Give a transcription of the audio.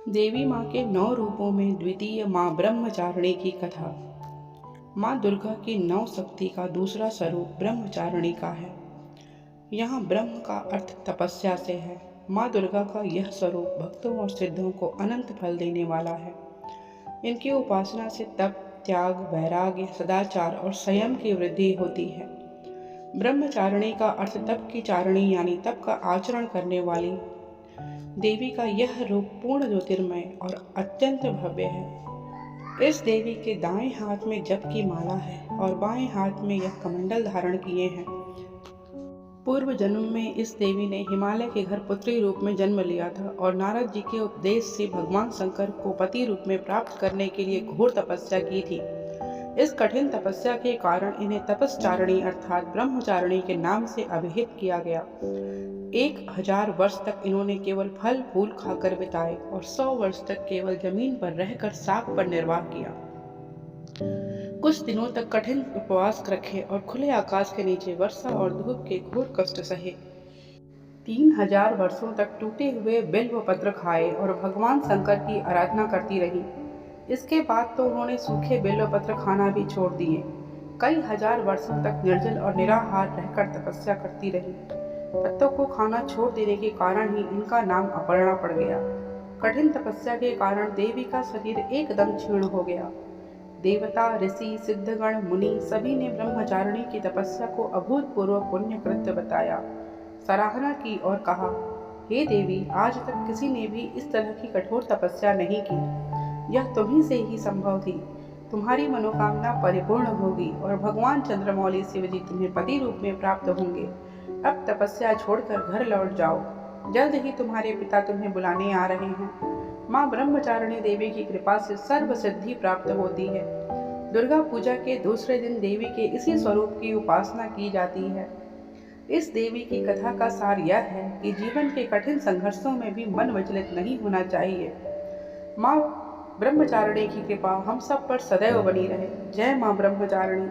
देवी माँ के 9 रूपों में द्वितीय माँ ब्रह्मचारिणी की कथा। माँ दुर्गा की 9 शक्ति का दूसरा स्वरूप ब्रह्मचारिणी का है। यहाँ ब्रह्म का अर्थ तपस्या से है। माँ दुर्गा का यह स्वरूप भक्तों और सिद्धों को अनंत फल देने वाला है। इनकी उपासना से तप, त्याग, वैराग्य, सदाचार और संयम की वृद्धि होती है। ब्रह्मचारिणी का अर्थ तप की चारिणी यानी तप का आचरण करने वाली। देवी का यह रूप पूर्ण ज्योतिर्मय और अत्यंत भव्य है। इस देवी के दाएं हाथ में जप की माला है और बाएं हाथ में यह कमंडल धारण किए हैं। पूर्व जन्म में इस देवी ने हिमालय के घर पुत्री रूप में जन्म लिया था और नारद जी के उपदेश से भगवान शंकर को पति रूप में प्राप्त करने के लिए घोर तपस्या की थी। इस कठिन तपस्या के कारण इन्हें तपस्चारिणी अर्थात ब्रह्मचारिणी के नाम से अभिहित किया गया। 1000 वर्ष तक इन्होंने केवल फल फूल खाकर बिताए और 100 वर्ष तक केवल जमीन पर रहकर साग पर निर्वाह किया। कुछ दिनों तक कठिन उपवास रखे और खुले आकाश के नीचे वर्षा और धूप के घोर कष्ट सहे। 3000 वर्षों तक टूटे हुए बिल्व पत्र खाए और भगवान शंकर की आराधना करती रही। इसके बाद तो उन्होंने सूखे बिल्व पत्र खाना भी छोड़ दिए। कई हजार वर्षों तक निर्जल और निराहार रहकर तपस्या करती रही। पत्तों को खाना छोड़ देने के कारण ही इनका नाम अपर्णा पड़ गया। कठिन तपस्या के कारण देवी का शरीर एकदम क्षीण हो गया। देवता, ऋषि, सिद्धगण, मुनि सभी ने ब्रह्मचारिणी की तपस्या को अभूतपूर्व पुण्य कृत्य बताया, सराहना की और कहा, हे देवी, आज तक किसी ने भी इस तरह की कठोर तपस्या नहीं की। यह तुम्ही से ही संभव थी। तुम्हारी मनोकामना परिपूर्ण होगी और भगवान चंद्रमौली शिव जी तुम्हें पति रूप में प्राप्त होंगे। अब तपस्या छोड़कर घर लौट जाओ। जल्द ही तुम्हारे पिता तुम्हें बुलाने आ रहे हैं। माँ ब्रह्मचारिणी देवी की कृपा से सर्व सिद्धि प्राप्त होती है। दुर्गा पूजा के दूसरे दिन देवी के इसी स्वरूप की उपासना की जाती है। इस देवी की कथा का सार यह है कि जीवन के कठिन संघर्षों में भी मन विचलित नहीं होना चाहिए। माँ ब्रह्मचारिणी की कृपा हम सब पर सदैव बनी रहे। जय माँ ब्रह्मचारिणी।